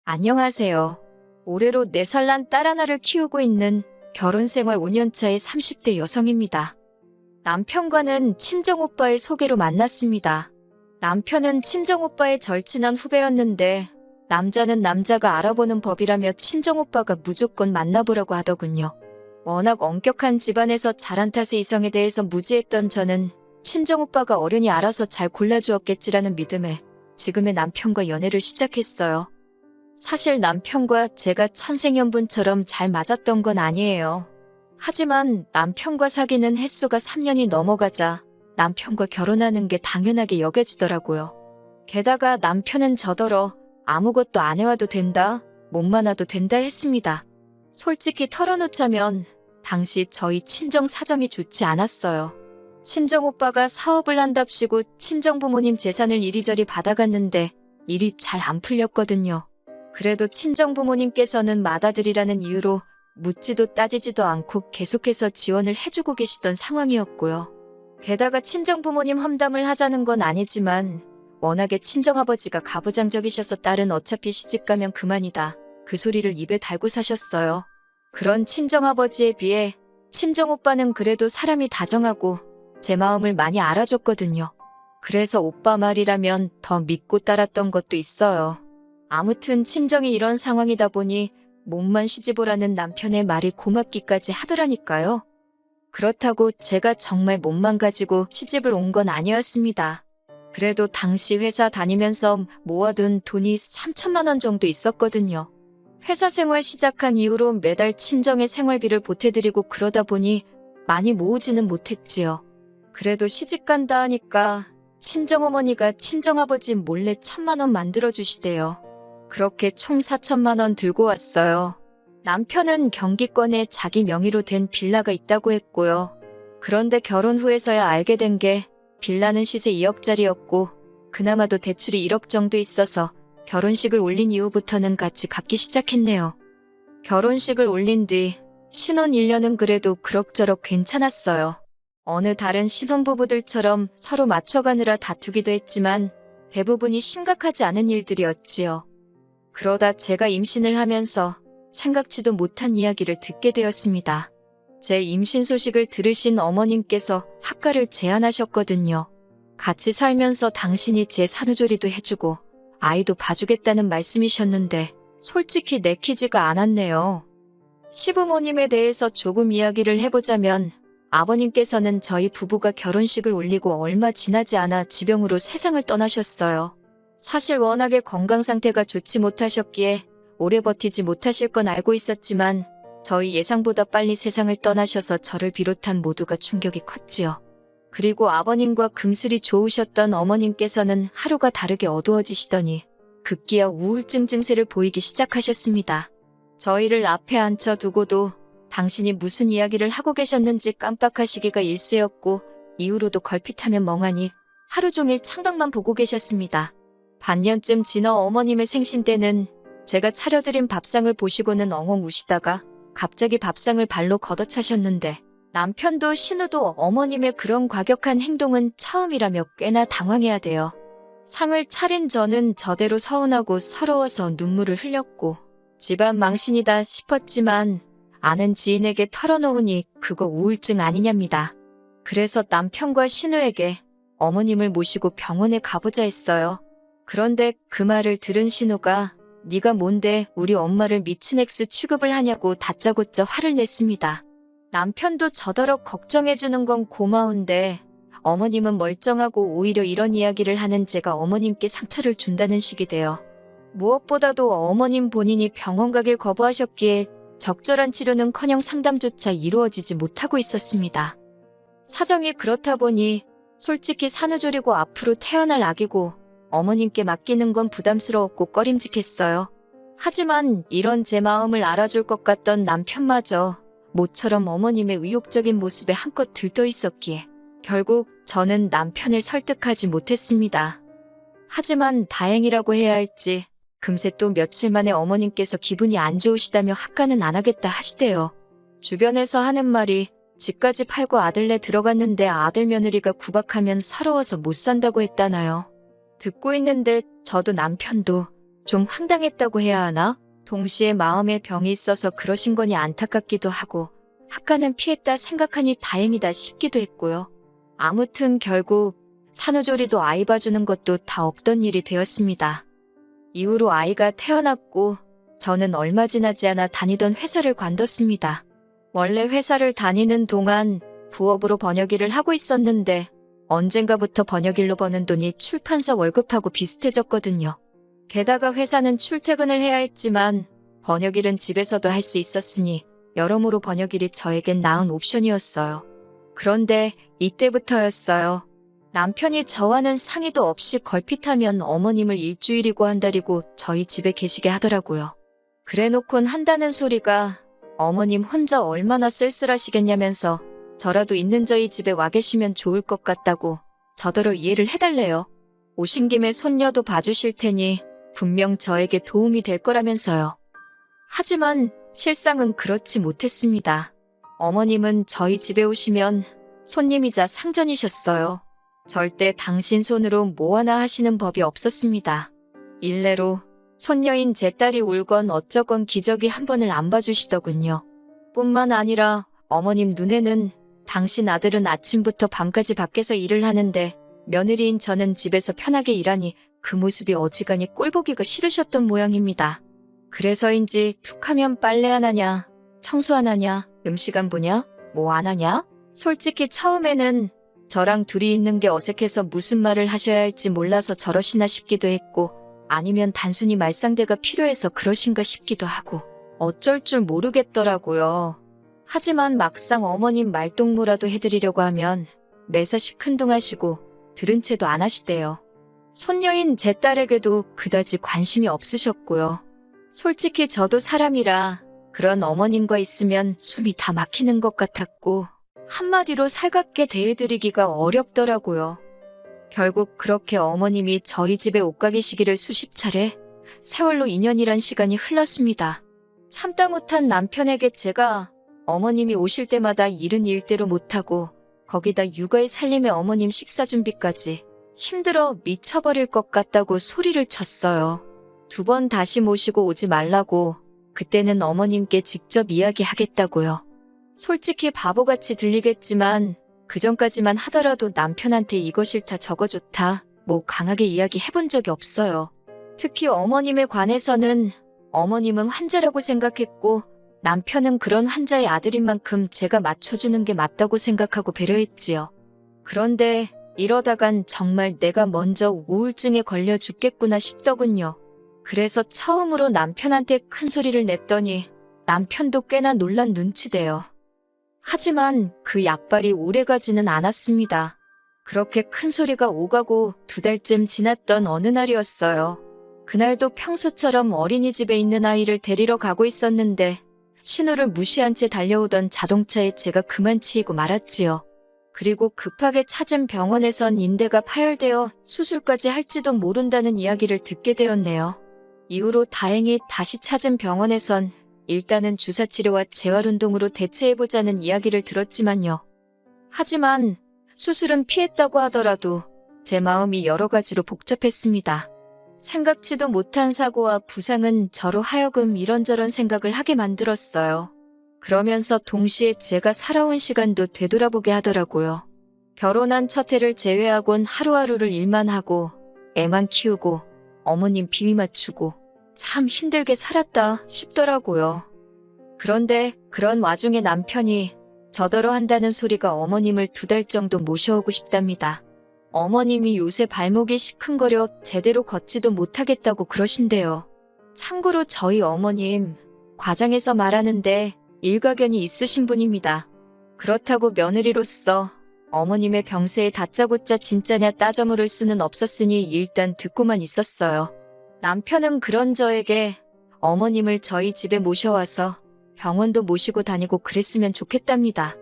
안녕하세요. 올해로 4살 난 딸 하나를 키우고 있는 결혼 생활 5년차의 30대 여성입니다. 남편과는 친정오빠의 소개로 만났습니다. 남편은 친정오빠의 절친한 후배였는데 남자는 남자가 알아보는 법이라며 친정오빠가 무조건 만나보라고 하더군요. 워낙 엄격한 집안에서 자란 탓에 이성에 대해서 무지했던 저는 친정오빠가 어련히 알아서 잘 골라주었겠지라는 믿음에 지금의 남편과 연애를 시작했어요. 사실 남편과 제가 천생연분처럼 잘 맞았던 건 아니에요. 하지만 남편과 사귀는 횟수가 3년이 넘어가자 남편과 결혼하는 게 당연하게 여겨지더라고요. 게다가 남편은 저더러 아무것도 안 해와도 된다, 몸만 와도 된다 했습니다. 솔직히 털어놓자면 당시 저희 친정 사정이 좋지 않았어요. 친정오빠가 사업을 한답시고 친정부모님 재산을 이리저리 받아갔는데 일이 잘 안 풀렸거든요. 그래도 친정부모님께서는 맏아들이라는 이유로 묻지도 따지지도 않고 계속해서 지원을 해주고 계시던 상황이었고요. 게다가 친정부모님 험담을 하자는 건 아니지만 워낙에 친정아버지가 가부장적이셔서 딸은 어차피 시집가면 그만이다, 그 소리를 입에 달고 사셨어요. 그런 친정아버지에 비해 친정오빠는 그래도 사람이 다정하고 제 마음을 많이 알아줬거든요. 그래서 오빠 말이라면 더 믿고 따랐던 것도 있어요. 아무튼 친정이 이런 상황이다 보니 몸만 시집오라는 남편의 말이 고맙기까지 하더라니까요. 그렇다고 제가 정말 몸만 가지고 시집을 온 건 아니었습니다. 그래도 당시 회사 다니면서 모아둔 돈이 3천만 원 정도 있었거든요. 회사 생활 시작한 이후로 매달 친정의 생활비를 보태드리고 그러다 보니 많이 모으지는 못했지요. 그래도 시집간다 하니까 친정어머니가 친정아버지 몰래 1,000만 원 만들어주시대요. 그렇게 총 4천만 원 들고 왔어요. 남편은 경기권에 자기 명의로 된 빌라가 있다고 했고요. 그런데 결혼 후에서야 알게 된 게 빌라는 시세 2억짜리였고 그나마도 대출이 1억 정도 있어서 결혼식을 올린 이후부터는 같이 갚기 시작했네요. 결혼식을 올린 뒤 신혼 1년은 그래도 그럭저럭 괜찮았어요. 어느 다른 신혼부부들처럼 서로 맞춰가느라 다투기도 했지만 대부분이 심각하지 않은 일들이었지요. 그러다 제가 임신을 하면서 생각지도 못한 이야기를 듣게 되었습니다. 제 임신 소식을 들으신 어머님께서 학가를 제안하셨거든요. 같이 살면서 당신이 제 산후조리도 해주고 아이도 봐주겠다는 말씀이셨는데 솔직히 내키지가 않았네요. 시부모님에 대해서 조금 이야기를 해보자면 아버님께서는 저희 부부가 결혼식을 올리고 얼마 지나지 않아 지병으로 세상을 떠나셨어요. 사실 워낙에 건강 상태가 좋지 못하셨기에 오래 버티지 못하실 건 알고 있었지만 저희 예상보다 빨리 세상을 떠나셔서 저를 비롯한 모두가 충격이 컸지요. 그리고 아버님과 금슬이 좋으셨던 어머님께서는 하루가 다르게 어두워지시더니 급기야 우울증 증세를 보이기 시작하셨습니다. 저희를 앞에 앉혀두고도 당신이 무슨 이야기를 하고 계셨는지 깜빡하시기가 일쑤였고 이후로도 걸핏하면 멍하니 하루 종일 창밖만 보고 계셨습니다. 반년쯤 지나 어머님의 생신 때는 제가 차려드린 밥상을 보시고는 엉엉 우시다가 갑자기 밥상을 발로 걷어차셨는데 남편도 신우도 어머님의 그런 과격한 행동은 처음이라며 꽤나 당황해야 돼요. 상을 차린 저는 저대로 서운하고 서러워서 눈물을 흘렸고 집안 망신이다 싶었지만 아는 지인에게 털어놓으니 그거 우울증 아니냐입니다. 그래서 남편과 신우에게 어머님을 모시고 병원에 가보자 했어요. 그런데 그 말을 들은 신우가 네가 뭔데 우리 엄마를 미친 액수 취급을 하냐고 다짜고짜 화를 냈습니다. 남편도 저더러 걱정해주는 건 고마운데 어머님은 멀쩡하고 오히려 이런 이야기를 하는 제가 어머님께 상처를 준다는 식이 돼요. 무엇보다도 어머님 본인이 병원 가길 거부하셨기에 적절한 치료는커녕 상담조차 이루어지지 못하고 있었습니다. 사정이 그렇다 보니 솔직히 산후조리고 앞으로 태어날 아기고 어머님께 맡기는 건 부담스러웠고 꺼림직했어요. 하지만 이런 제 마음을 알아줄 것 같던 남편마저 모처럼 어머님의 의욕적인 모습에 한껏 들떠 있었기에 결국 저는 남편을 설득하지 못했습니다. 하지만 다행이라고 해야 할지 금세 또 며칠 만에 어머님께서 기분이 안 좋으시다며 학가는 안 하겠다 하시대요. 주변에서 하는 말이 집까지 팔고 아들네 들어갔는데 아들 며느리가 구박하면 서러워서 못 산다고 했다나요. 듣고 있는데 저도 남편도 좀 황당했다고 해야 하나? 동시에 마음에 병이 있어서 그러신 거니 안타깝기도 하고 학가는 피했다 생각하니 다행이다 싶기도 했고요. 아무튼 결국 산후조리도 아이 봐주는 것도 다 없던 일이 되었습니다. 이후로 아이가 태어났고 저는 얼마 지나지 않아 다니던 회사를 관뒀습니다. 원래 회사를 다니는 동안 부업으로 번역일을 하고 있었는데 언젠가부터 번역일로 버는 돈이 출판사 월급하고 비슷해졌거든요. 게다가 회사는 출퇴근을 해야 했지만 번역일은 집에서도 할 수 있었으니 여러모로 번역일이 저에겐 나은 옵션이었어요. 그런데 이때부터였어요. 남편이 저와는 상의도 없이 걸핏하면 어머님을 일주일이고 한 달이고 저희 집에 계시게 하더라고요. 그래놓곤 한다는 소리가 어머님 혼자 얼마나 쓸쓸하시겠냐면서 저라도 있는 저희 집에 와 계시면 좋을 것 같다고 저더러 이해를 해달래요. 오신 김에 손녀도 봐주실 테니 분명 저에게 도움이 될 거라면서요. 하지만 실상은 그렇지 못했습니다. 어머님은 저희 집에 오시면 손님이자 상전이셨어요. 절대 당신 손으로 뭐 하나 하시는 법이 없었습니다. 일례로 손녀인 제 딸이 울건 어쩌건 기저귀 한 번을 안 봐주시더군요. 뿐만 아니라 어머님 눈에는 당신 아들은 아침부터 밤까지 밖에서 일을 하는데 며느리인 저는 집에서 편하게 일하니 그 모습이 어지간히 꼴보기가 싫으셨던 모양입니다. 그래서인지 툭하면 빨래 안 하냐, 청소 안 하냐, 음식 안 보냐, 뭐 안 하냐? 솔직히 처음에는 저랑 둘이 있는 게 어색해서 무슨 말을 하셔야 할지 몰라서 저러시나 싶기도 했고 아니면 단순히 말상대가 필요해서 그러신가 싶기도 하고 어쩔 줄 모르겠더라고요. 하지만 막상 어머님 말동무라도 해드리려고 하면 매사 시큰둥하시고 들은 채도 안 하시대요. 손녀인 제 딸에게도 그다지 관심이 없으셨고요. 솔직히 저도 사람이라 그런 어머님과 있으면 숨이 다 막히는 것 같았고 한마디로 살갑게 대해드리기가 어렵더라고요. 결국 그렇게 어머님이 저희 집에 옷가 계시기를 수십 차례, 세월로 2년이란 시간이 흘렀습니다. 참다 못한 남편에게 제가 어머님이 오실 때마다 일은 일대로 못하고 거기다 육아에 살림에 어머님 식사 준비까지 힘들어 미쳐버릴 것 같다고 소리를 쳤어요. 2번 다시 모시고 오지 말라고 그때는 어머님께 직접 이야기하겠다고요. 솔직히 바보같이 들리겠지만 그전까지만 하더라도 남편한테 이거 싫다 저거 좋다 뭐 강하게 이야기해본 적이 없어요. 특히 어머님에 관해서는 어머님은 환자라고 생각했고 남편은 그런 환자의 아들인 만큼 제가 맞춰주는 게 맞다고 생각하고 배려했지요. 그런데 이러다간 정말 내가 먼저 우울증에 걸려 죽겠구나 싶더군요. 그래서 처음으로 남편한테 큰 소리를 냈더니 남편도 꽤나 놀란 눈치대요. 하지만 그 약발이 오래가지는 않았습니다. 그렇게 큰 소리가 오가고 2달쯤 지났던 어느 날이었어요. 그날도 평소처럼 어린이집에 있는 아이를 데리러 가고 있었는데 신호를 무시한 채 달려오던 자동차에 제가 그만 치이고 말았지요. 그리고 급하게 찾은 병원에선 인대가 파열되어 수술까지 할지도 모른다는 이야기를 듣게 되었네요. 이후로 다행히 다시 찾은 병원에선 일단은 주사치료와 재활운동으로 대체해보자는 이야기를 들었지만요. 하지만 수술은 피했다고 하더라도 제 마음이 여러 가지로 복잡했습니다. 생각지도 못한 사고와 부상은 저로 하여금 이런저런 생각을 하게 만들었어요. 그러면서 동시에 제가 살아온 시간도 되돌아보게 하더라고요. 결혼한 첫 해를 제외하곤 하루하루를 일만 하고 애만 키우고 어머님 비위 맞추고 참 힘들게 살았다 싶더라고요. 그런데 그런 와중에 남편이 저더러 한다는 소리가 어머님을 2달 정도 모셔오고 싶답니다. 어머님이 요새 발목이 시큰거려 제대로 걷지도 못하겠다고 그러신대요. 참고로 저희 어머님 과장해서 말하는데 일가견이 있으신 분입니다. 그렇다고 며느리로서 어머님의 병세에 다짜고짜 진짜냐 따져 물을 수는 없었으니 일단 듣고만 있었어요. 남편은 그런 저에게 어머님을 저희 집에 모셔와서 병원도 모시고 다니고 그랬으면 좋겠답니다.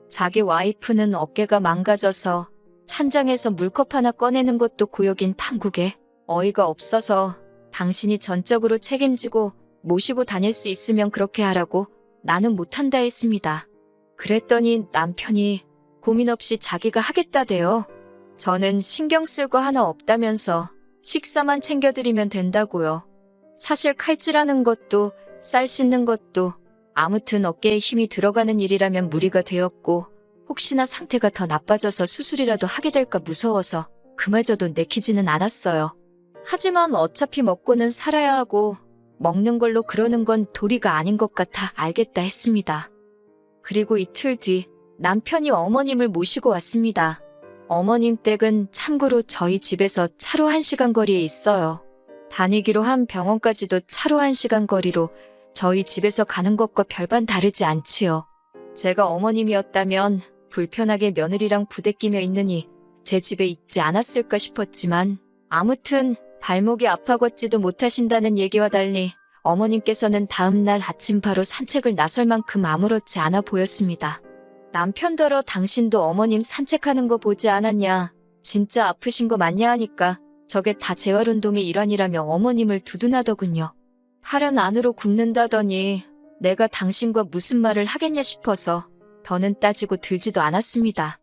자기 와이프는 어깨가 망가져서 찬장에서 물컵 하나 꺼내는 것도 고역인 판국에 어이가 없어서 당신이 전적으로 책임지고 모시고 다닐 수 있으면 그렇게 하라고 나는 못한다 했습니다. 그랬더니 남편이 고민 없이 자기가 하겠다대요. 저는 신경 쓸 거 하나 없다면서 식사만 챙겨드리면 된다고요. 사실 칼질하는 것도 쌀 씻는 것도 아무튼 어깨에 힘이 들어가는 일이라면 무리가 되었고 혹시나 상태가 더 나빠져서 수술이라도 하게 될까 무서워서 그마저도 내키지는 않았어요. 하지만 어차피 먹고는 살아야 하고 먹는 걸로 그러는 건 도리가 아닌 것 같아 알겠다 했습니다. 그리고 이틀 뒤 남편이 어머님을 모시고 왔습니다. 어머님 댁은 참고로 저희 집에서 차로 1시간 거리에 있어요. 다니기로 한 병원까지도 차로 1시간 거리로 저희 집에서 가는 것과 별반 다르지 않지요. 제가 어머님이었다면 불편하게 며느리랑 부대끼며 있느니 제 집에 있지 않았을까 싶었지만 아무튼 발목이 아파 걷지도 못하신다는 얘기와 달리 어머님께서는 다음날 아침 바로 산책을 나설 만큼 아무렇지 않아 보였습니다. 남편더러 당신도 어머님 산책하는 거 보지 않았냐? 진짜 아프신 거 맞냐 하니까 저게 다 재활운동의 일환이라며 어머님을 두둔하더군요. 팔은 안으로 굽는다더니 내가 당신과 무슨 말을 하겠냐 싶어서 더는 따지고 들지도 않았습니다.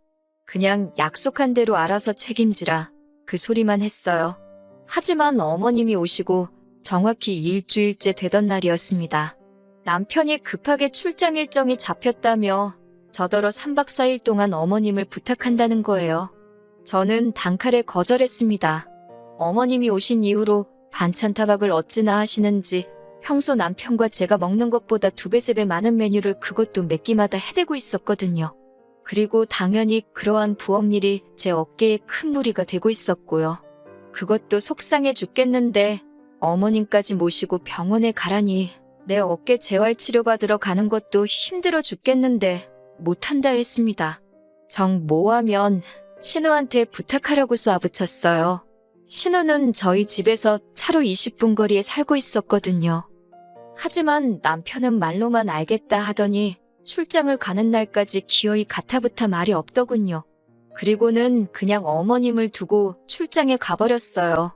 그냥 약속한 대로 알아서 책임지라 그 소리만 했어요. 하지만 어머님이 오시고 정확히 일주일째 되던 날이었습니다. 남편이 급하게 출장 일정이 잡혔다며 저더러 3박 4일 동안 어머님을 부탁한다는 거예요. 저는 단칼에 거절했습니다. 어머님이 오신 이후로 반찬 타박을 어찌나 하시는지 평소 남편과 제가 먹는 것보다 2배, 3배 많은 메뉴를 그것도 몇 끼마다 해대고 있었거든요. 그리고 당연히 그러한 부엌일이 제 어깨에 큰 무리가 되고 있었고요. 그것도 속상해 죽겠는데 어머님까지 모시고 병원에 가라니 내 어깨 재활치료 받으러 가는 것도 힘들어 죽겠는데 못한다 했습니다. 정 뭐하면 신우한테 부탁하라고 쏘아붙였어요. 신우는 저희 집에서 차로 20분 거리에 살고 있었거든요. 하지만 남편은 말로만 알겠다 하더니 출장을 가는 날까지 기어이 가타부타 말이 없더군요. 그리고는 그냥 어머님을 두고 출장에 가버렸어요.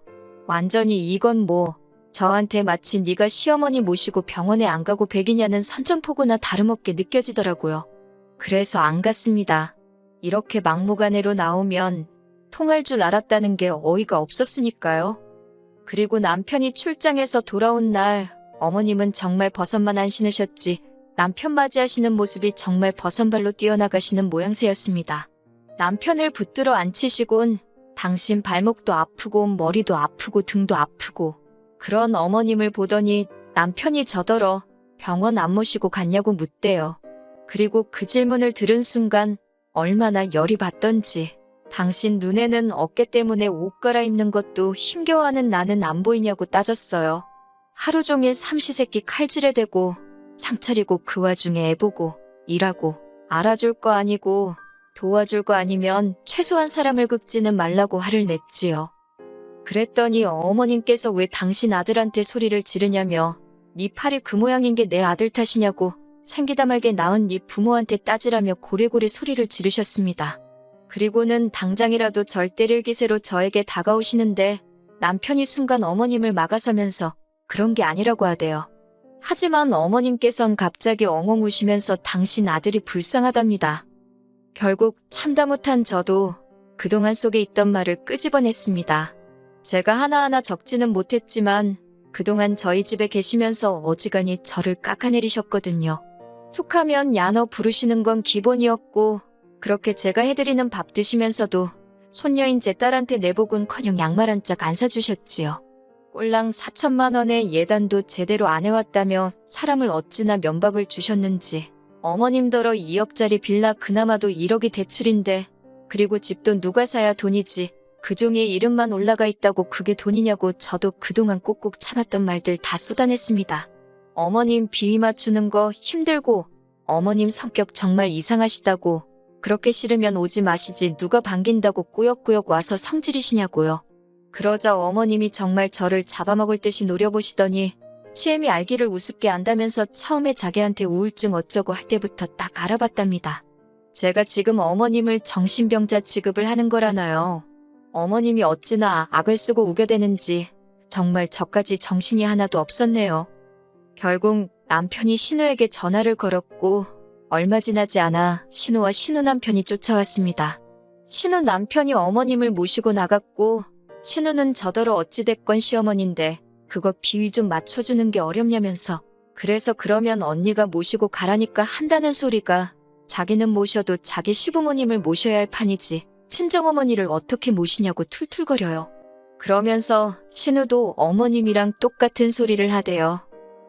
완전히 이건 뭐 저한테 마치 네가 시어머니 모시고 병원에 안 가고 백이냐는 선전포고나 다름없게 느껴지더라고요. 그래서 안 갔습니다. 이렇게 막무가내로 나오면 통할 줄 알았다는 게 어이가 없었으니까요. 그리고 남편이 출장에서 돌아온 날 어머님은 정말 버선만 안 신으셨지 남편 맞이하시는 모습이 정말 버선발로 뛰어나가시는 모양새였습니다. 남편을 붙들어 앉히시곤 당신 발목도 아프고 머리도 아프고 등도 아프고 그런 어머님을 보더니 남편이 저더러 병원 안 모시고 갔냐고 묻대요. 그리고 그 질문을 들은 순간 얼마나 열이 받던지 당신 눈에는 어깨 때문에 옷 갈아입는 것도 힘겨워하는 나는 안 보이냐고 따졌어요. 하루 종일 삼시세끼 칼질에 대고 상차리고 그 와중에 애보고 일하고 알아줄 거 아니고 도와줄 거 아니면 최소한 사람을 긁지는 말라고 화를 냈지요. 그랬더니 어머님께서 왜 당신 아들한테 소리를 지르냐며 네 팔이 그 모양인 게 내 아들 탓이냐고 생기다 말게 낳은 네 부모한테 따지라며 고래고래 소리를 지르셨습니다. 그리고는 당장이라도 절 때릴 기세로 저에게 다가오시는데 남편이 순간 어머님을 막아서면서 그런 게 아니라고 하대요. 하지만 어머님께선 갑자기 엉엉 우시면서 당신 아들이 불쌍하답니다. 결국 참다 못한 저도 그동안 속에 있던 말을 끄집어냈습니다. 제가 하나하나 적지는 못했지만 그동안 저희 집에 계시면서 어지간히 저를 깎아내리셨거든요. 툭하면 야너 부르시는 건 기본이었고 그렇게 제가 해드리는 밥 드시면서도 손녀인 제 딸한테 내복은커녕 양말 한 짝 안 사주셨지요. 꼴랑 4천만 원의 예단도 제대로 안 해왔다며 사람을 어찌나 면박을 주셨는지 어머님더러 2억짜리 빌라 그나마도 1억이 대출인데 그리고 집도 누가 사야 돈이지 그 종이에 이름만 올라가 있다고 그게 돈이냐고 저도 그동안 꾹꾹 참았던 말들 다 쏟아냈습니다. 어머님 비위 맞추는 거 힘들고 어머님 성격 정말 이상하시다고 그렇게 싫으면 오지 마시지 누가 반긴다고 꾸역꾸역 와서 성질이시냐고요. 그러자 어머님이 정말 저를 잡아먹을 듯이 노려보시더니 시엠이 알기를 우습게 안다면서 처음에 자기한테 우울증 어쩌고 할 때부터 딱 알아봤답니다. 제가 지금 어머님을 정신병자 취급을 하는 거라나요. 어머님이 어찌나 악을 쓰고 우겨대는지 정말 저까지 정신이 하나도 없었네요. 결국 남편이 신우에게 전화를 걸었고 얼마 지나지 않아 신우와 신우 남편이 쫓아왔습니다. 신우 남편이 어머님을 모시고 나갔고 신우는 저더러 어찌됐건 시어머니인데 그거 비위 좀 맞춰주는 게 어렵냐면서. 그래서 그러면 언니가 모시고 가라니까 한다는 소리가 자기는 모셔도 자기 시부모님을 모셔야 할 판이지 친정어머니를 어떻게 모시냐고 툴툴거려요. 그러면서 신우도 어머님이랑 똑같은 소리를 하대요.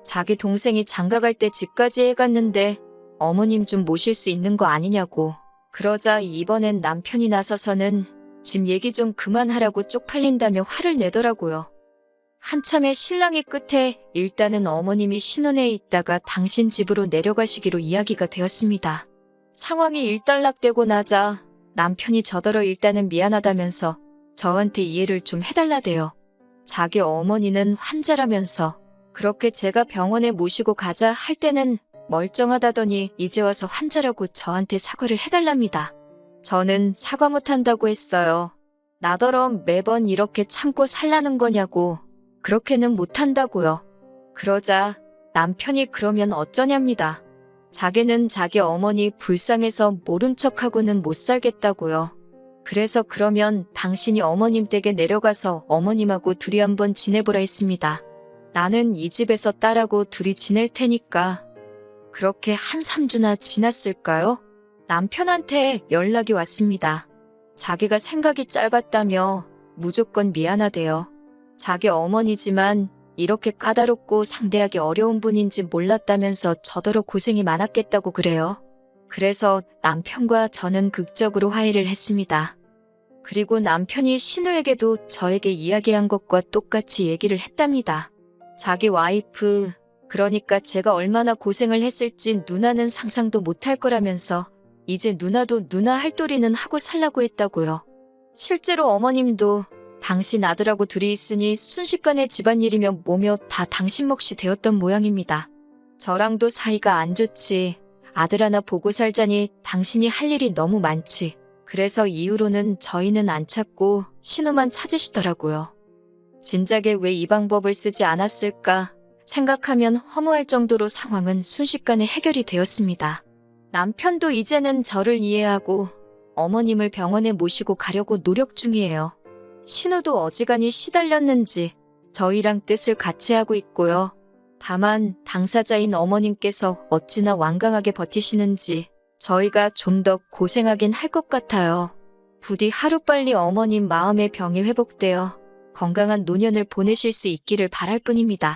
자기 동생이 장가갈 때 집까지 해갔는데 어머님 좀 모실 수 있는 거 아니냐고. 그러자 이번엔 남편이 나서서는 집 얘기 좀 그만하라고 쪽팔린다며 화를 내더라고요. 한참의 실랑이 끝에 일단은 어머님이 신혼에 있다가 당신 집으로 내려가시기로 이야기가 되었습니다. 상황이 일단락되고 나자 남편이 저더러 일단은 미안하다면서 저한테 이해를 좀 해달라대요. 자기 어머니는 환자라면서 그렇게 제가 병원에 모시고 가자 할 때는 멀쩡하다더니 이제 와서 환자라고 저한테 사과를 해달랍니다. 저는 사과 못한다고 했어요. 나더러 매번 이렇게 참고 살라는 거냐고. 그렇게는 못한다고요. 그러자 남편이 그러면 어쩌냐입니다. 자기는 자기 어머니 불쌍해서 모른 척하고는 못 살겠다고요. 그래서 그러면 당신이 어머님 댁에 내려가서 어머님하고 둘이 한번 지내보라 했습니다. 나는 이 집에서 딸하고 둘이 지낼 테니까. 그렇게 한 3주나 지났을까요? 남편한테 연락이 왔습니다. 자기가 생각이 짧았다며 무조건 미안하대요. 자기 어머니지만 이렇게 까다롭고 상대하기 어려운 분인지 몰랐다면서 저더러 고생이 많았겠다고 그래요. 그래서 남편과 저는 극적으로 화해를 했습니다. 그리고 남편이 신우에게도 저에게 이야기한 것과 똑같이 얘기를 했답니다. 자기 와이프, 그러니까 제가 얼마나 고생을 했을지 누나는 상상도 못할 거라면서 이제 누나도 누나 할 도리는 하고 살라고 했다고요. 실제로 어머님도 당신 아들하고 둘이 있으니 순식간에 집안일이며 뭐며 다 당신 몫이 되었던 모양입니다. 저랑도 사이가 안 좋지. 아들 하나 보고 살자니 당신이 할 일이 너무 많지. 그래서 이후로는 저희는 안 찾고 신우만 찾으시더라고요. 진작에 왜 이 방법을 쓰지 않았을까 생각하면 허무할 정도로 상황은 순식간에 해결이 되었습니다. 남편도 이제는 저를 이해하고 어머님을 병원에 모시고 가려고 노력 중이에요. 신우도 어지간히 시달렸는지 저희랑 뜻을 같이 하고 있고요. 다만 당사자인 어머님께서 어찌나 완강하게 버티시는지 저희가 좀 더 고생하긴 할 것 같아요. 부디 하루빨리 어머님 마음의 병이 회복되어 건강한 노년을 보내실 수 있기를 바랄 뿐입니다.